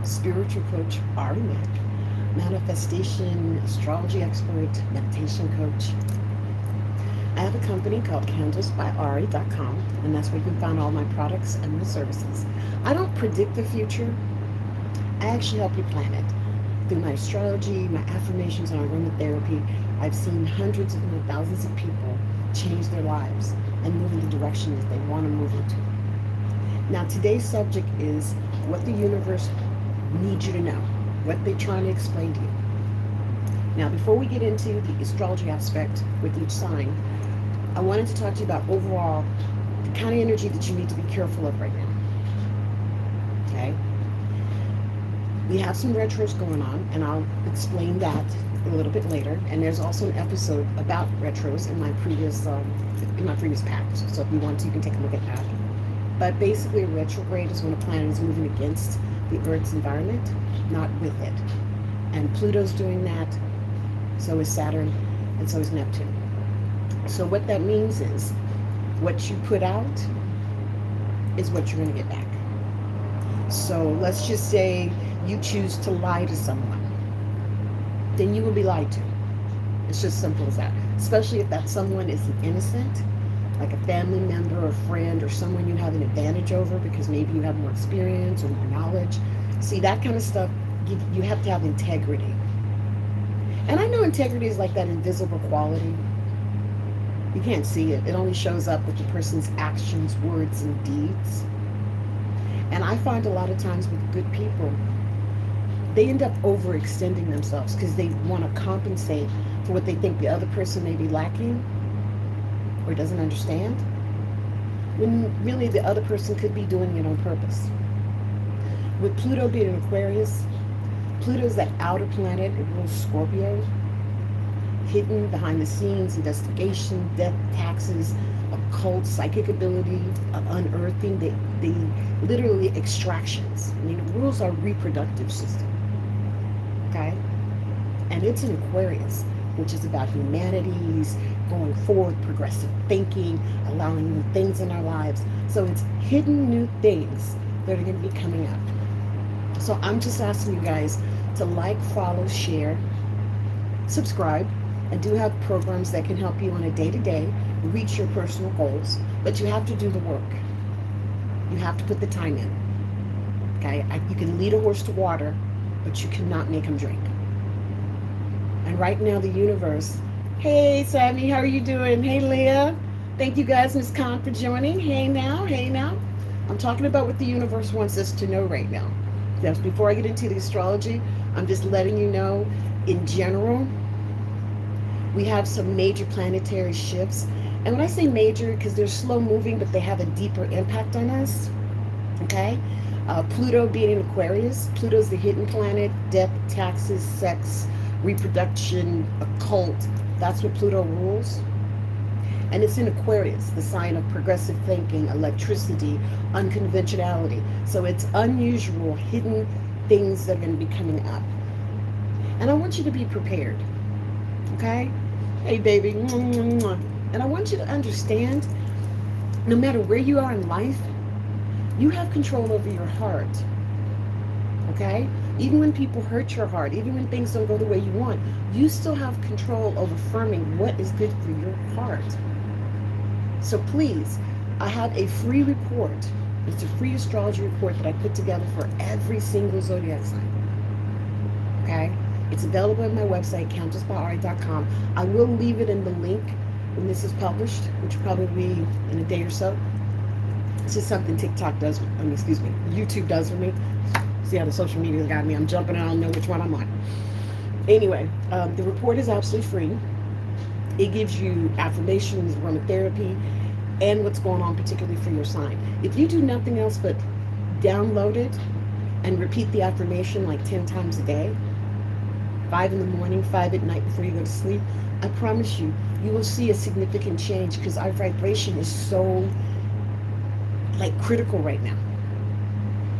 spiritual coach Ari Mack, manifestation astrology expert, meditation coach. I have a company called candlesbyari.com, and that's where you can find all my products and my services. I don't predict the future, I actually help you plan it. Through my astrology, my affirmations, and aromatherapy, I've seen hundreds, if not thousands, of people change their lives and move in the direction that they want to move into. Now, today's subject is what the universe needs you to know, what they're trying to explain to you. Now, before we get into the astrology aspect with each sign, I wanted to talk to you about overall the kind of energy that you need to be careful of right now. Okay? We have some retros going on, and I'll explain that a little bit later. And there's also an episode about retros in my previous package. So if you want to, you can take a look at that. But basically, a retrograde is when a planet is moving against the Earth's environment, not with it. And Pluto's doing that, so is Saturn, and so is Neptune. So what that means is what you put out is what you're going to get back. So let's just say you choose to lie to someone, then you will be lied to. It's just simple as that. Especially if that someone is an innocent, like a family member or friend or someone you have an advantage over because maybe you have more experience or more knowledge. See, that kind of stuff, you have to have integrity. And I know integrity is like that invisible quality. You can't see it. It only shows up with the person's actions, words, and deeds. And I find a lot of times with good people, they end up overextending themselves because they want to compensate for what they think the other person may be lacking or doesn't understand, when really the other person could be doing it on purpose. With Pluto being in Aquarius, Pluto's that outer planet, it rules Scorpio, hidden behind the scenes, investigation, death, taxes, occult, psychic ability, unearthing, they literally extractions. I mean, it rules our reproductive system, okay? And it's in Aquarius, which is about humanities, going forward, progressive thinking, allowing new things in our lives. So it's hidden new things that are going to be coming up. So I'm just asking you guys to like, follow, share, subscribe, and do have programs that can help you on a day-to-day reach your personal goals. But you have to do the work. You have to put the time in. Okay? You can lead a horse to water, but you cannot make him drink. And right now, the universe. Hey, Sammy, how are you doing? Hey, Leah. Thank you guys, Miss Khan, for joining. Hey now, hey now. I'm talking about what the universe wants us to know right now. Just before I get into the astrology, I'm just letting you know, in general, we have some major planetary shifts. And when I say major, because they're slow moving, but they have a deeper impact on us. Okay? Pluto being in Aquarius. Pluto's the hidden planet, death, taxes, sex, reproduction, occult. That's what Pluto rules. And it's in Aquarius, the sign of progressive thinking, electricity, unconventionality. So it's unusual, hidden things that are going to be coming up. And I want you to be prepared. Okay? Hey, baby. And I want you to understand, no matter where you are in life, you have control over your heart. Okay? Even when people hurt your heart, even when things don't go the way you want, you still have control over affirming what is good for your heart. So please, I have a free report. It's a free astrology report that I put together for every single zodiac sign. Okay? It's available at my website, countessbyari.com. I will leave it in the link when this is published, which will probably be in a day or so. It's just something TikTok does, YouTube does for me. See how the social media got me. I'm jumping and I don't know which one I'm on. Anyway, the report is absolutely free. It gives you affirmations, aromatherapy, and what's going on particularly for your sign. If you do nothing else but download it and repeat the affirmation like 10 times a day, 5 in the morning, 5 at night before you go to sleep, I promise you, you will see a significant change because our vibration is so critical right now.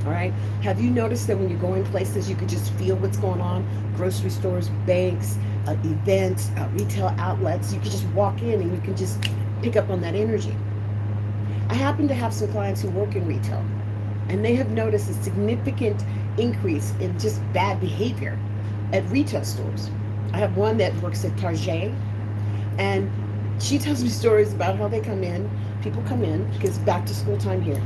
All right. Have you noticed that when you're going places, you could just feel what's going on? Grocery stores, banks, events, retail outlets. You can just walk in and you can just pick up on that energy. I happen to have some clients who work in retail, and they have noticed a significant increase in just bad behavior at retail stores. I have one that works at Target, and she tells me stories about how they come in, people come in, because it's back to school time here,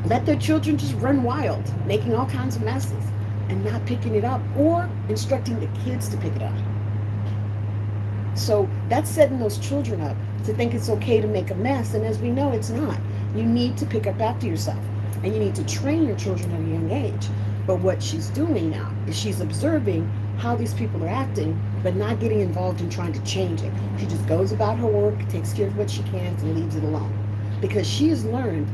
let their children just run wild, making all kinds of messes and not picking it up or instructing the kids to pick it up. So that's setting those children up to think it's okay to make a mess, and as we know, it's not. You need to pick up after yourself, and you need to train your children at a young age. But what she's doing now is she's observing how these people are acting, but not getting involved in trying to change it. She just goes about her work, takes care of what she can, and leaves it alone. Because she has learned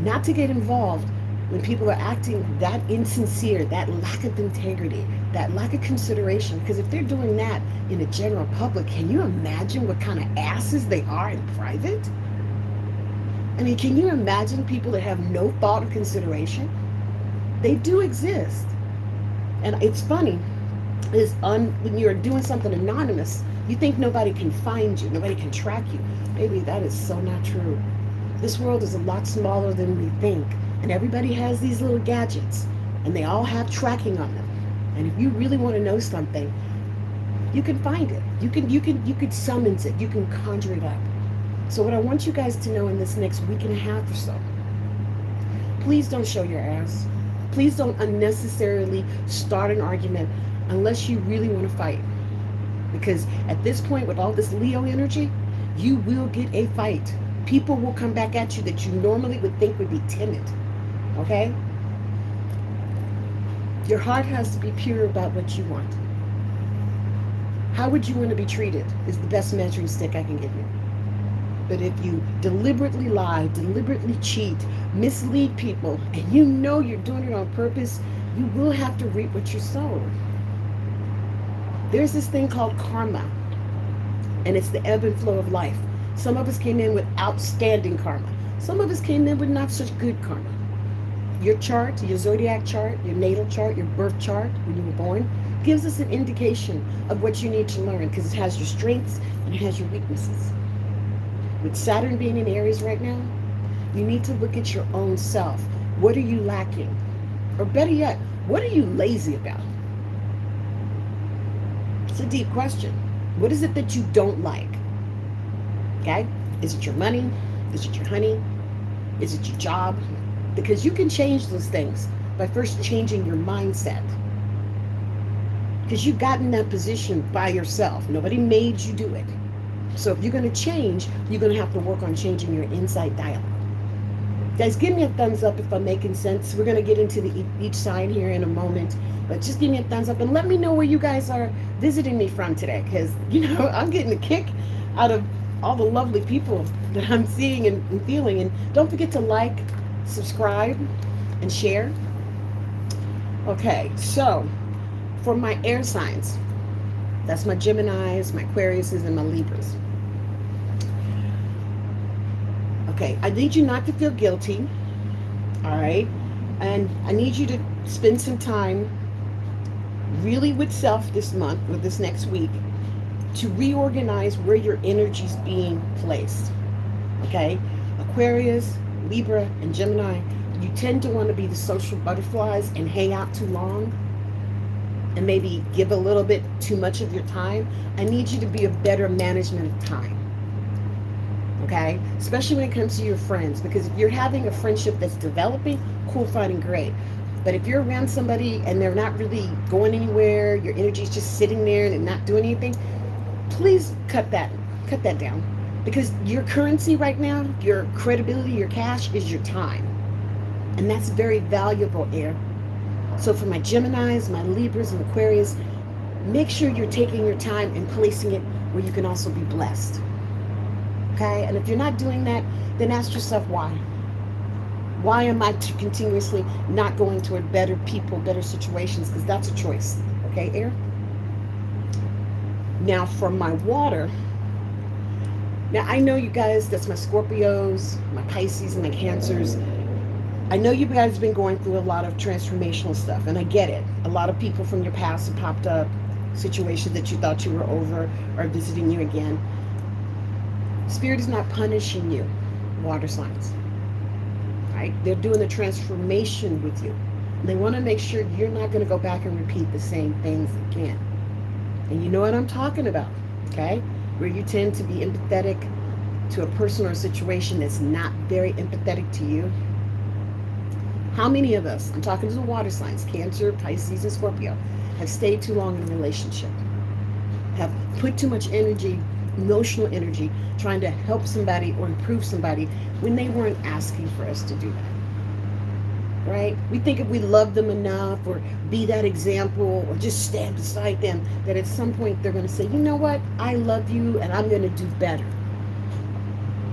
not to get involved when people are acting that insincere, that lack of integrity, that lack of consideration. Because if they're doing that in the general public, can you imagine what kind of asses they are in private? I mean, can you imagine people that have no thought or consideration? They do exist. And it's funny, when you're doing something anonymous, you think nobody can find you, nobody can track you. Maybe that is so not true. This world is a lot smaller than we think. And everybody has these little gadgets, and they all have tracking on them. And if you really want to know something, you can find it. You could summons it. You can conjure it up. So what I want you guys to know in this next week and a half or so, please don't show your ass. Please don't unnecessarily start an argument unless you really want to fight. Because at this point, with all this Leo energy, you will get a fight. People will come back at you that you normally would think would be timid. Okay? Your heart has to be pure about what you want. How would you want to be treated is the best measuring stick I can give you. But if you deliberately lie, deliberately cheat, mislead people, and you know you're doing it on purpose, you will have to reap what you sow. There's this thing called karma, and it's the ebb and flow of life. Some of us came in with outstanding karma. Some of us came in with not such good karma. Your chart, your zodiac chart, your natal chart, your birth chart when you were born, gives us an indication of what you need to learn, because it has your strengths and it has your weaknesses. With Saturn being in Aries right now, you need to look at your own self. What are you lacking? Or better yet, what are you lazy about? It's a deep question. What is it that you don't like? Okay? Is it your money? Is it your honey? Is it your job? Because you can change those things by first changing your mindset. Because you got in that position by yourself. Nobody made you do it. So if you're going to change, you're going to have to work on changing your inside dialogue. Guys, give me a thumbs up if I'm making sense. We're going to get into each sign here in a moment. But just give me a thumbs up and let me know where you guys are visiting me from today. Because, I'm getting a kick out of all the lovely people that I'm seeing and feeling. And don't forget to like, subscribe, and share. Okay, so for my air signs, that's my Geminis, my Aquariuses, and my Libras. Okay, I need you not to feel guilty, all right? And I need you to spend some time really with self this month, or this next week, to reorganize where your energy's being placed, okay? Aquarius, Libra, and Gemini, you tend to want to be the social butterflies and hang out too long and maybe give a little bit too much of your time. I need you to be a better management of time, okay? Especially when it comes to your friends, because if you're having a friendship that's developing, cool, fine, and great. But if you're around somebody and they're not really going anywhere, your energy's just sitting there and not doing anything, please cut that down. Because your currency right now, your credibility, your cash is your time. And that's very valuable, air. So for my Geminis, my Libras, and Aquarius, make sure you're taking your time and placing it where you can also be blessed. Okay? And if you're not doing that, then ask yourself why. Why am I continuously not going toward better people, better situations? Because that's a choice. Okay, air? Now for my water, now I know you guys, that's my Scorpios, my Pisces, and my Cancers. I know you guys have been going through a lot of transformational stuff, and I get it. A lot of people from your past have popped up, situations that you thought you were over are visiting you again. Spirit is not punishing you, water signs. Right? They're doing the transformation with you. They want to make sure you're not going to go back and repeat the same things again. And you know what I'm talking about, okay? Where you tend to be empathetic to a person or a situation that's not very empathetic to you. How many of us, I'm talking to the water signs, Cancer, Pisces, and Scorpio, have stayed too long in a relationship, have put too much energy, emotional energy, trying to help somebody or improve somebody when they weren't asking for us to do that, right? We think if we love them enough or be that example or just stand beside them, that at some point they're going to say, you know what, I love you and I'm going to do better.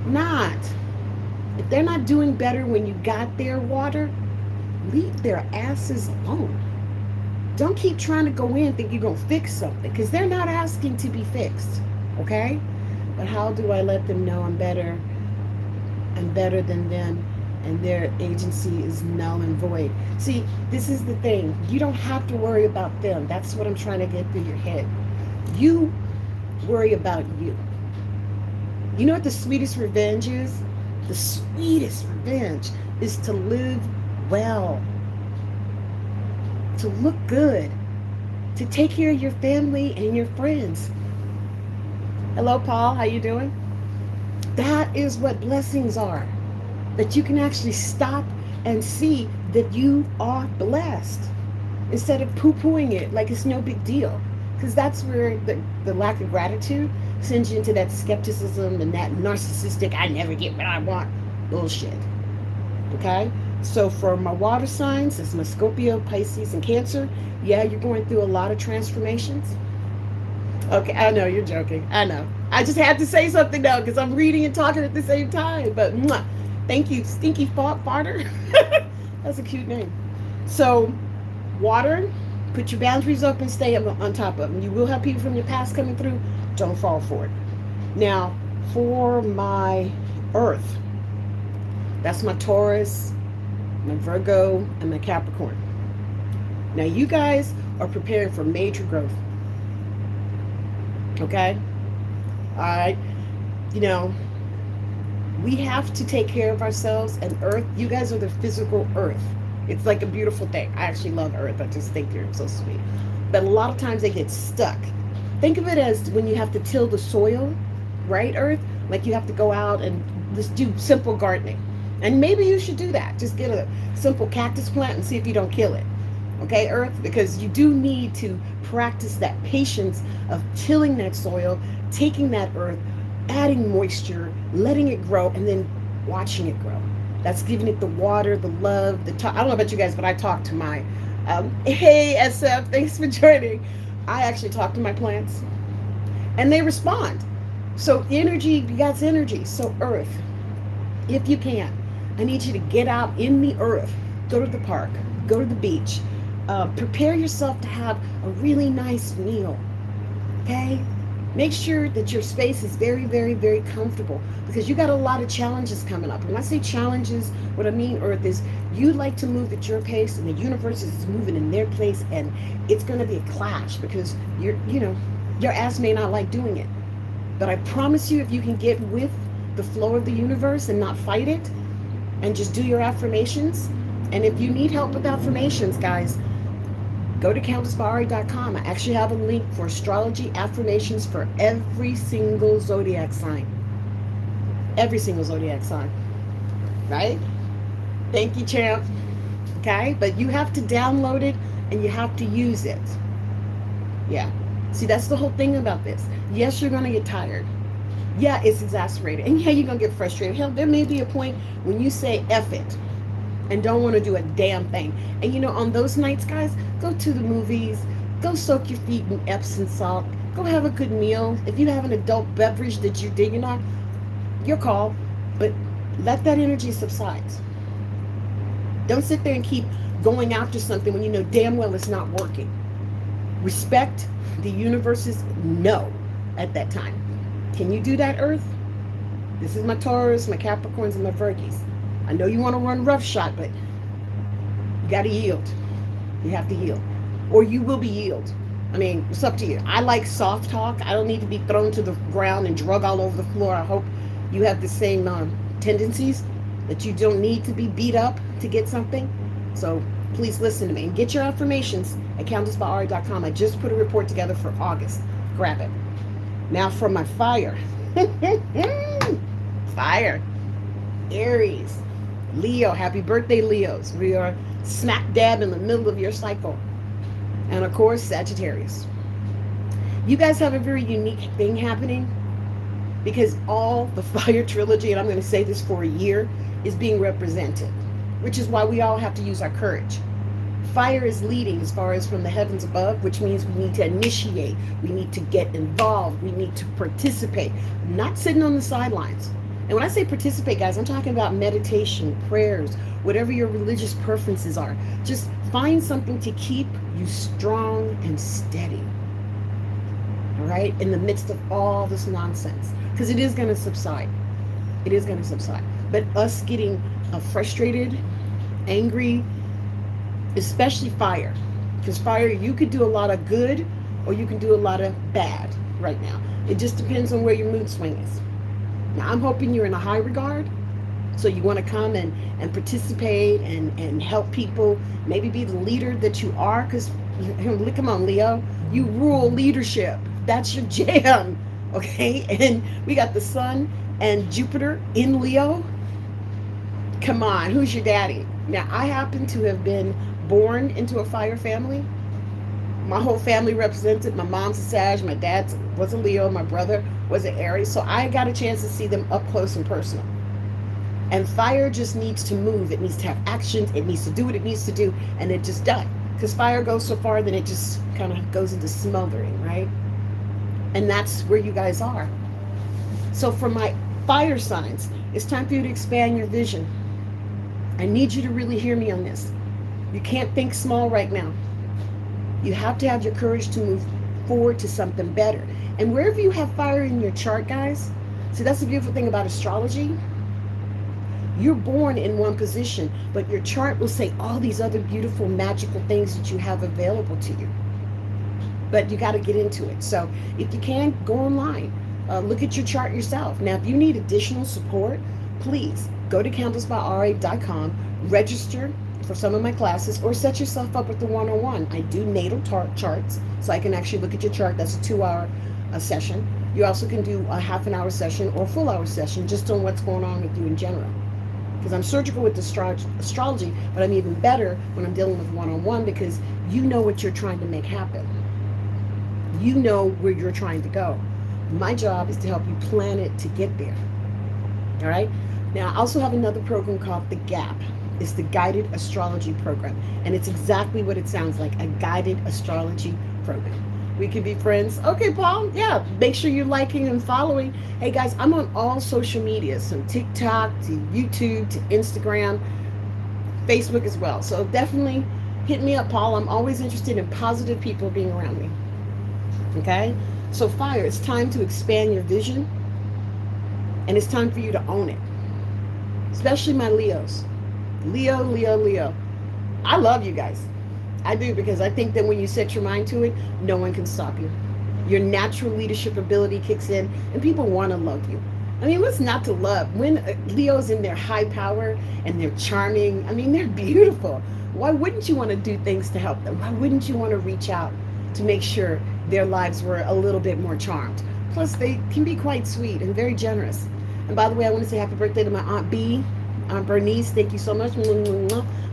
Not. If they're not doing better when you got their water, leave their asses alone. Don't keep trying to go in think you're going to fix something because they're not asking to be fixed, okay? But how do I let them know I'm better than them and their agency is null and void? See, this is the thing. You don't have to worry about them. That's what I'm trying to get through your head. You worry about you. You know what the sweetest revenge is? The sweetest revenge is to live well, to look good, to take care of your family and your friends. Hello, Paul. How you doing? That is what blessings are. That you can actually stop and see that you are blessed instead of poo-pooing it like it's no big deal. Because that's where the lack of gratitude sends you into that skepticism and that narcissistic, I never get what I want bullshit. Okay? So for my water signs, it's my Scorpio, Pisces, and Cancer. Yeah, you're going through a lot of transformations. Okay, I know you're joking. I know. I just had to say something now because I'm reading and talking at the same time. But thank you, Stinky Farter. That's a cute name. So, water, put your boundaries up and stay on top of them. You will have people from your past coming through. Don't fall for it. Now, for my Earth, that's my Taurus, my Virgo, and my Capricorn. Now, you guys are preparing for major growth. Okay? All right? You know, we have to take care of ourselves, and Earth, you guys are the physical Earth. It's like a beautiful thing. I actually love Earth. I just think you're so sweet. But a lot of times they get stuck. Think of it as when you have to till the soil, right, Earth? Like you have to go out and just do simple gardening. And maybe you should do that. Just get a simple cactus plant and see if you don't kill it. Okay, Earth? Because you do need to practice that patience of tilling that soil, taking that earth, adding moisture, letting it grow, and then watching it grow. That's giving it the water, the love, the talk. I don't know about you guys, but I talk to my, hey, SF, thanks for joining. I actually talk to my plants, and they respond. So energy begets energy. So Earth, if you can, I need you to get out in the earth, go to the park, go to the beach, prepare yourself to have a really nice meal, okay? Make sure that your space is very, very, very comfortable because you got a lot of challenges coming up. When I say challenges, what I mean, Earth, is you like to move at your pace and the universe is moving in their place, and it's going to be a clash because your ass may not like doing it. But I promise you, if you can get with the flow of the universe and not fight it and just do your affirmations, and if you need help with affirmations, guys, go to countessbari.com. I actually have a link for astrology affirmations for every single zodiac sign. Every single zodiac sign. Right? Thank you, champ. Okay? But you have to download it and you have to use it. Yeah. See, that's the whole thing about this. Yes, you're going to get tired. Yeah, it's exasperated. And yeah, you're going to get frustrated. Hell, there may be a point when you say F it and don't want to do a damn thing. And on those nights, guys, go to the movies, go soak your feet in Epsom salt, go have a good meal. If you have an adult beverage that you're digging on, your call, but let that energy subside. Don't sit there and keep going after something when you know damn well it's not working. Respect the universe's no at that time. Can you do that, Earth? This is my Taurus, my Capricorns, and my Virgos. I know you want to run roughshod, but you got to yield. You have to yield. Or you will be yield. I mean, it's up to you. I like soft talk. I don't need to be thrown to the ground and drug all over the floor. I hope you have the same tendencies, that you don't need to be beat up to get something. So Please listen to me and get your affirmations at countessbyari.com. I just put a report together for August. Grab it. Now for my fire. Fire. Aries. Leo. Happy birthday, Leos. We are smack dab in the middle of your cycle. And of course, Sagittarius. You guys have a very unique thing happening because all the fire trilogy, and I'm going to say this for a year, is being represented, which is why we all have to use our courage. Fire is leading as far as from the heavens above, which means we need to initiate, we need to get involved, we need to participate, not sitting on the sidelines. And when I say participate, guys, I'm talking about meditation, prayers, whatever your religious preferences are. Just find something to keep you strong and steady. All right? In the midst of all this nonsense. Because it is going to subside. It is going to subside. But us getting frustrated, angry, especially fire. Because fire, you could do a lot of good or you can do a lot of bad right now. It just depends on where your mood swing is. Now, I'm hoping you're in a high regard. So you want to come and participate and help people. Maybe be the leader that you are. Because, come on, Leo. You rule leadership. That's your jam. Okay? And we got the sun and Jupiter in Leo. Come on. Who's your daddy? Now, I happen to have been born into a fire family. My whole family represented. My mom's a Sag, my dad was a Leo, my brother was an Aries. So I got a chance to see them up close and personal. And fire just needs to move. It needs to have actions. It needs to do what it needs to do. And it just does. Because fire goes so far, then it just kind of goes into smoldering, right? And that's where you guys are. So for my fire signs, it's time for you to expand your vision. I need you to really hear me on this. You can't think small right now. You have to have your courage to move forward to something better. And wherever you have fire in your chart, guys, see, that's the beautiful thing about astrology. You're born in one position, but your chart will say all these other beautiful, magical things that you have available to you. But you got to get into it. So if you can, go online. Look at your chart yourself. Now, if you need additional support, please go to countessbyra.com, register for some of my classes, or set yourself up with the one-on-one. I do natal charts, so I can actually look at your chart. That's a 2-hour session. You also can do a half-an-hour session or a full-hour session just on what's going on with you in general. Because I'm surgical with astrology, but I'm even better when I'm dealing with one-on-one because you know what you're trying to make happen. You know where you're trying to go. My job is to help you plan it to get there. All right? Now, I also have another program called The Gap. It's the Guided Astrology Program. And it's exactly what it sounds like, a guided astrology program. We can be friends. Okay, Paul, yeah, make sure you're liking and following. Hey, guys, I'm on all social media, from TikTok to YouTube to Instagram, Facebook as well. So definitely hit me up, Paul. I'm always interested in positive people being around me. Okay? So fire, it's time to expand your vision. And it's time for you to own it. Especially my Leos. Leo, Leo, Leo. I love you guys. I do, because I think that when you set your mind to it, no one can stop you. Your natural leadership ability kicks in, and people want to love you. I mean, what's not to love? When Leo's in their high power and they're charming, I mean, they're beautiful. Why wouldn't you want to do things to help them? Why wouldn't you want to reach out to make sure their lives were a little bit more charmed? Plus, they can be quite sweet and very generous. And by the way, I want to say happy birthday to my Aunt B, Aunt Bernice. Thank you so much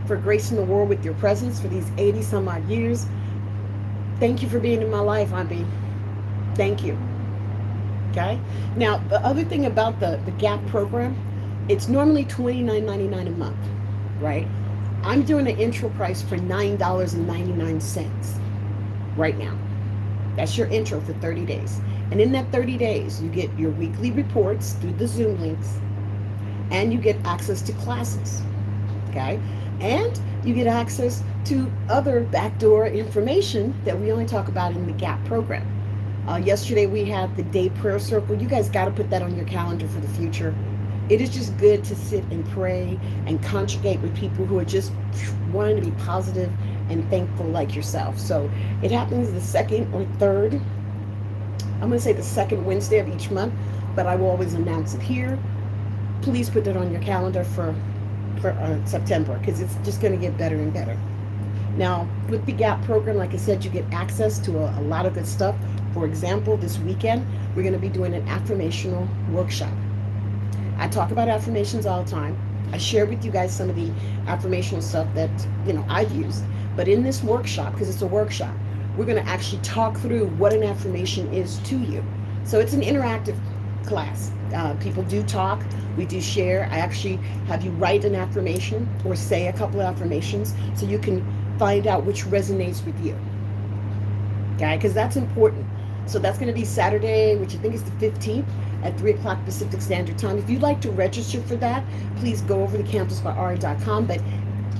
for gracing the world with your presence for these 80 some odd years. Thank you for being in my life, Aunt B. Thank you. Okay. Now, the other thing about the GAP program, it's normally $29.99 a month, right? I'm doing an intro price for $9.99 right now. That's your intro for 30 days. And in that 30 days, you get your weekly reports through the Zoom links, and you get access to classes, okay? And you get access to other backdoor information that we only talk about in the GAP program. Yesterday we had the day prayer circle. You guys got to put that on your calendar for the future. It is just good to sit and pray and conjugate with people who are just wanting to be positive and thankful like yourself. So it happens the second or third, I'm going to say the second Wednesday of each month, but I will always announce it here. Please put that on your calendar for September, because it's just going to get better and better. Now, with the GAP program, like I said, you get access to a lot of good stuff. For example, this weekend, we're going to be doing an affirmational workshop. I talk about affirmations all the time. I share with you guys some of the affirmational stuff that, I've used. But in this workshop, because it's a workshop, we're going to actually talk through what an affirmation is to you. So it's an interactive class. People do talk. We do share. I actually have you write an affirmation or say a couple of affirmations so you can find out which resonates with you. Okay? Because that's important. So that's going to be Saturday, which I think is the 15th at 3 o'clock Pacific Standard Time. If you'd like to register for that, please go over to candlesbyari.com. But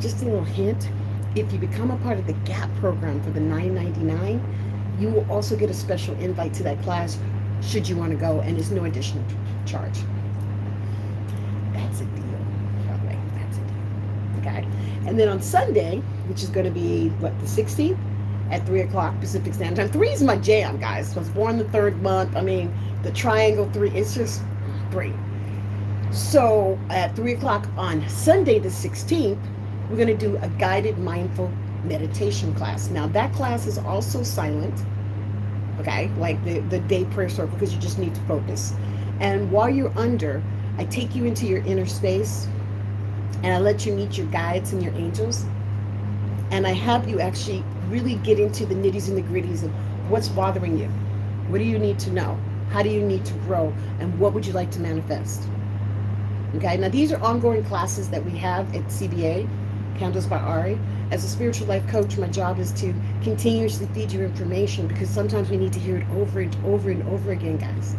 just a little hint, if you become a part of the GAP program for the $9.99, you will also get a special invite to that class should you want to go, and there's no additional charge. That's a deal. Okay, that's a deal. Okay. And then on Sunday, which is going to be, the 16th? At 3 o'clock Pacific Standard Time. 3 is my jam, guys. I was born the 3rd month. I mean, the triangle 3, it's just great. So at 3 o'clock on Sunday the 16th, we're going to do a guided mindful meditation class. Now, that class is also silent, okay, like the day prayer circle, because you just need to focus. And while you're under, I take you into your inner space, and I let you meet your guides and your angels. And I have you actually really get into the nitties and the gritties of what's bothering you. What do you need to know? How do you need to grow? And what would you like to manifest? Okay, now these are ongoing classes that we have at CBA, Candles by Ari. As a spiritual life coach, my job is to continuously feed you information, because sometimes we need to hear it over and over and over again, guys.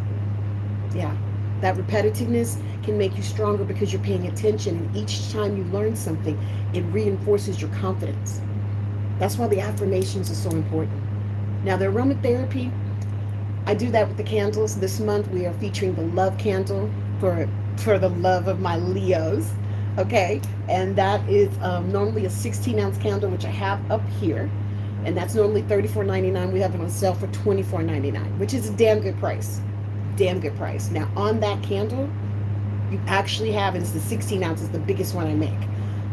Yeah, that repetitiveness can make you stronger because you're paying attention, and each time you learn something, it reinforces your confidence. That's why the affirmations are so important. Now, the aromatherapy, I do that with the candles. This month we are featuring the love candle for the love of my Leos, okay? And that is normally a 16-ounce candle, which I have up here, and that's normally $34.99. We have it on sale for $24.99, which is a damn good price. Damn good price. Now, on that candle, you actually have, and it's the 16 ounces, the biggest one I make.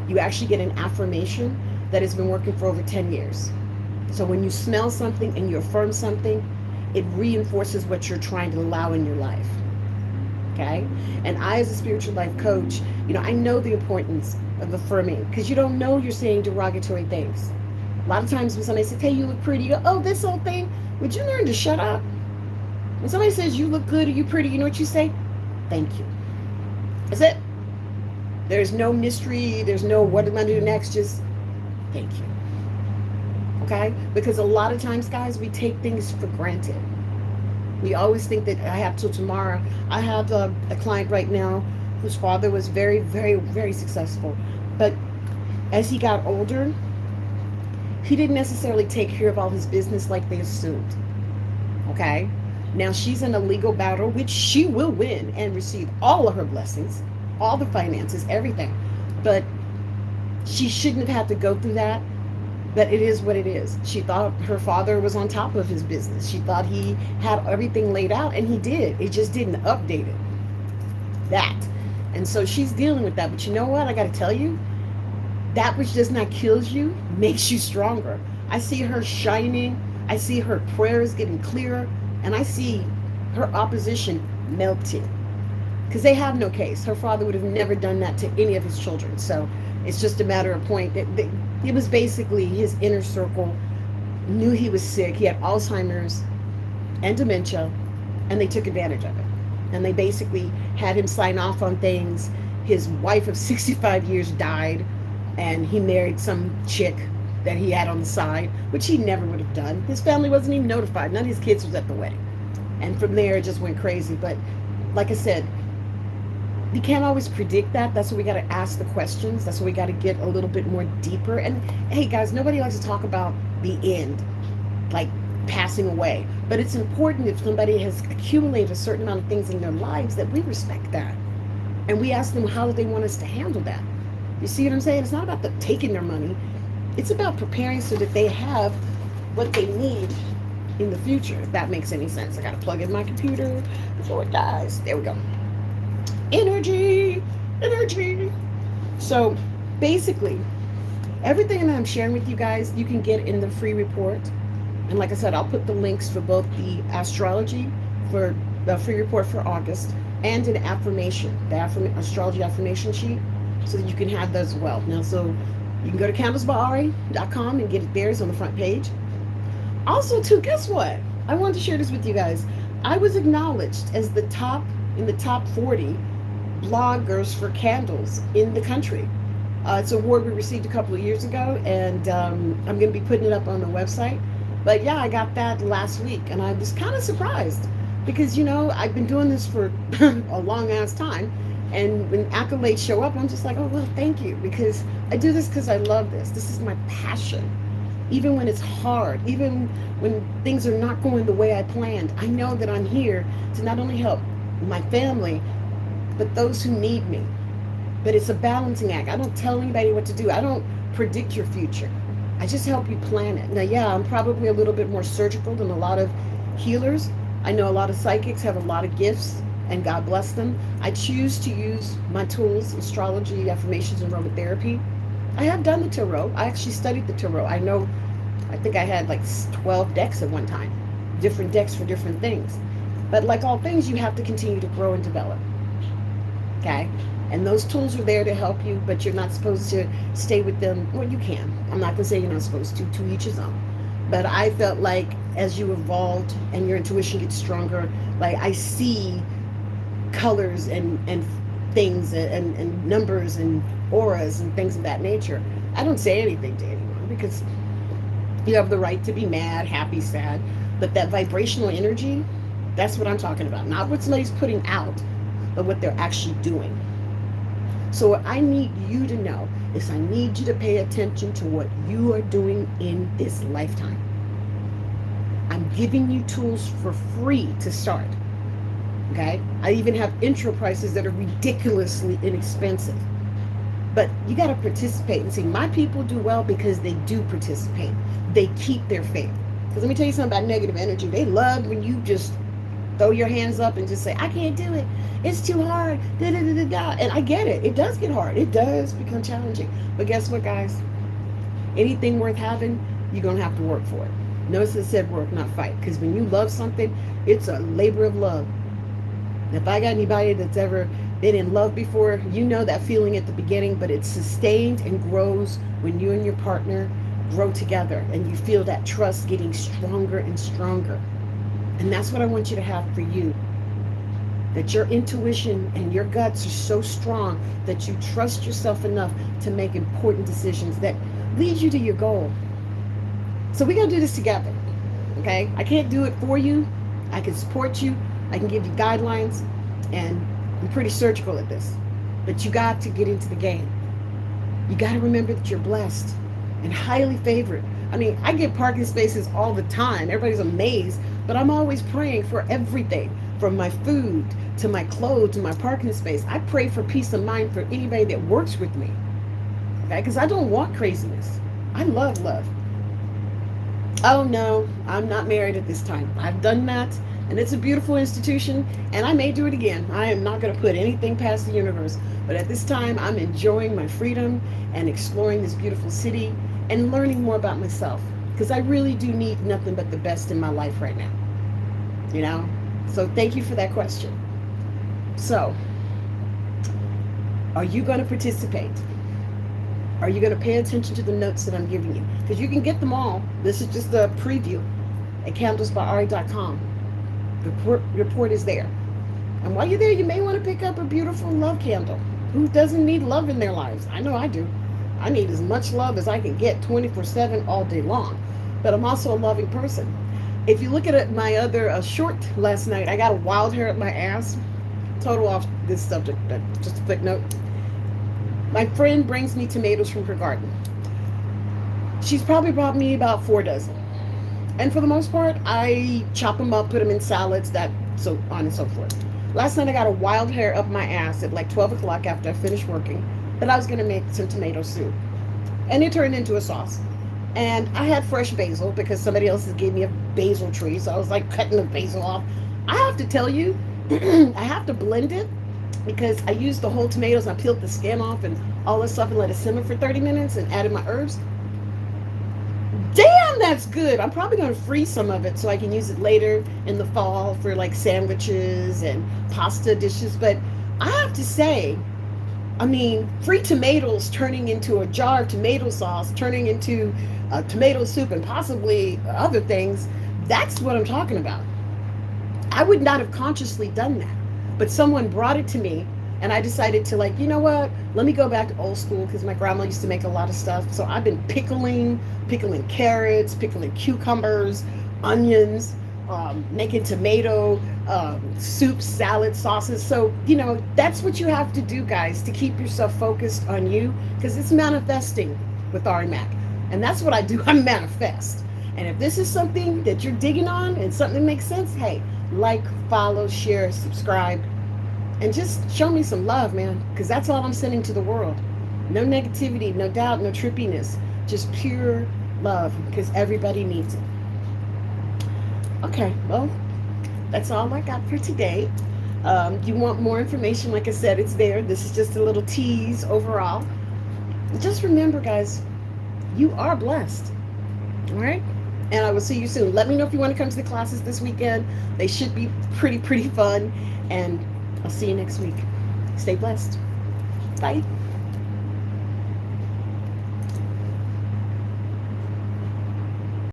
You actually get an affirmation that has been working for over 10 years. So when you smell something and you affirm something, it reinforces what you're trying to allow in your life. Okay? And I, as a spiritual life coach, I know the importance of affirming, because you don't know you're saying derogatory things. A lot of times when somebody says, hey, you look pretty, you go, oh, this whole thing, would you learn to shut up? When somebody says you look good or you pretty, you know what you say? Thank you. That's it. There's no mystery. There's no what am I do next. Just thank you. Okay? Because a lot of times, guys, we take things for granted. We always think that I have till tomorrow. I have a client right now whose father was very, very, very successful. But as he got older, he didn't necessarily take care of all his business like they assumed. Okay? Now she's in a legal battle, which she will win and receive all of her blessings, all the finances, everything. But she shouldn't have had to go through that. But it is what it is. She thought her father was on top of his business. She thought he had everything laid out, and he did. It just didn't update it. That. And so she's dealing with that. But you know what? I got to tell you, that which does not kill you makes you stronger. I see her shining. I see her prayers getting clearer. And I see her opposition melting. Because they have no case. Her father would have never done that to any of his children. So it's just a matter of point. It was basically his inner circle knew he was sick. He had Alzheimer's and dementia, and they took advantage of it. And they basically had him sign off on things. His wife of 65 years died, and he married some chick that he had on the side, which he never would have done. His family wasn't even notified. None of his kids was at the wedding. And from there, it just went crazy. But like I said, we can't always predict that. That's why we got to ask the questions. That's why we got to get a little bit more deeper. And hey, guys, nobody likes to talk about the end, like passing away. But it's important if somebody has accumulated a certain amount of things in their lives that we respect that. And we ask them how they want us to handle that. You see what I'm saying? It's not about taking their money. It's about preparing so that they have what they need in the future, if that makes any sense. I got to plug in my computer before it dies. There we go. Energy. So basically, Everything that I'm sharing with you guys, you can get in the free report. And like I said, I'll put the links for both the astrology for the free report for August and an affirmation, the astrology affirmation sheet, so that you can have those as well. Now, so you can go to candlesbyari.com and get it there. It's on the front page. Also, too, guess what? I wanted to share this with you guys. I was acknowledged as the top in the top 40 bloggers for candles in the country. It's an award we received a couple of years ago, and I'm going to be putting it up on the website. But yeah, I got that last week, and I was kind of surprised because, you know, I've been doing this for a long ass time. And when accolades show up, I'm just like, oh, well, thank you, because I do this because I love this. This is my passion. Even when it's hard, even when things are not going the way I planned, I know that I'm here to not only help my family, but those who need me. But it's a balancing act. I don't tell anybody what to do. I don't predict your future. I just help you plan it. Now, yeah, I'm probably a little bit more surgical than a lot of healers. I know a lot of psychics have a lot of gifts, and God bless them. I choose to use my tools, astrology, affirmations, and aromatherapy. I have done the tarot. I actually studied the tarot. I think I had like 12 decks at one time, different decks for different things. But like all things, you have to continue to grow and develop. Okay? And those tools are there to help you, but you're not supposed to stay with them. Well, you can. I'm not going to say you're not supposed to each his own. But I felt like as you evolved and your intuition gets stronger, like I see colors and things and numbers and auras and things of that nature. I don't say anything to anyone because you have the right to be mad, happy, sad. But that vibrational energy, that's what I'm talking about. Not what somebody's putting out, but what they're actually doing. So what I need you to know is I need you to pay attention to what you are doing in this lifetime. I'm giving you tools for free to start. Okay? I even have intro prices that are ridiculously inexpensive. But you got to participate and see, my people do well because they do participate. They keep their faith. Because let me tell you something about negative energy. They love when you just throw your hands up and just say, I can't do it. It's too hard. Da, da, da, da, da. And I get it. It does get hard. It does become challenging. But guess what, guys? Anything worth having, you're going to have to work for it. Notice it said work, not fight. Because when you love something, it's a labor of love. If I got anybody that's ever been in love before, you know that feeling at the beginning, but it's sustained and grows when you and your partner grow together and you feel that trust getting stronger and stronger. And that's what I want you to have for you. That your intuition and your guts are so strong that you trust yourself enough to make important decisions that lead you to your goal. So we're going to do this together. Okay? I can't do it for you. I can support you. I can give you guidelines. And I'm pretty surgical at this. But you got to get into the game. You got to remember that you're blessed and highly favored. I mean, I get parking spaces all the time. Everybody's amazed. But I'm always praying for everything, from my food to my clothes to my parking space. I pray for peace of mind for anybody that works with me. Okay? Because I don't want craziness. I love love. Oh no, I'm not married at this time. I've done that, and it's a beautiful institution, and I may do it again. I am not going to put anything past the universe. But at this time, I'm enjoying my freedom and exploring this beautiful city and learning more about myself. Because I really do need nothing but the best in my life right now. You know? So thank you for that question. So, are you going to participate? Are you going to pay attention to the notes that I'm giving you? Because you can get them all. This is just a preview at candlesbyari.com. The report is there. And while you're there, you may want to pick up a beautiful love candle. Who doesn't need love in their lives? I know I do. I need as much love as I can get 24/7 all day long. But I'm also a loving person. If you look at my other short last night, I got a wild hair up my ass. Total off this subject, but just a quick note. My friend brings me tomatoes from her garden. She's probably brought me about 4 dozen. And for the most part, I chop them up, put them in salads, that so on and so forth. Last night I got a wild hair up my ass at like 12 o'clock after I finished working. That I was going to make some tomato soup. And it turned into a sauce. And I had fresh basil because somebody else gave me a basil tree. So I was like cutting the basil off. I have to tell you, I have to blend it because I used the whole tomatoes. I peeled the skin off and all this stuff and let it simmer for 30 minutes and added my herbs. Damn, that's good. I'm probably going to freeze some of it so I can use it later in the fall for like sandwiches and pasta dishes. But I have to say, I mean, free tomatoes turning into a jar of tomato sauce, turning into tomato soup and possibly other things, that's what I'm talking about. I would not have consciously done that. But someone brought it to me, and I decided to, like, you know what? Let me go back to old school because my grandma used to make a lot of stuff. So I've been pickling carrots, pickling cucumbers, onions, making tomato soups, salads, sauces. So, you know, that's what you have to do, guys, to keep yourself focused on you, because it's manifesting with Ari Mac. And that's what I do. I manifest. And if this is something that you're digging on and something that makes sense, hey, like, follow, share, subscribe, and just show me some love, man, because that's all I'm sending to the world. No negativity, no doubt, no trippiness, just pure love, because everybody needs it. Okay, well, that's all I got for today. You want more information, like I said, it's there. This is just a little tease overall. Just remember, guys, you are blessed. All right? And I will see you soon. Let me know if you want to come to the classes this weekend. They should be pretty fun. And I'll see you next week. Stay blessed. Bye.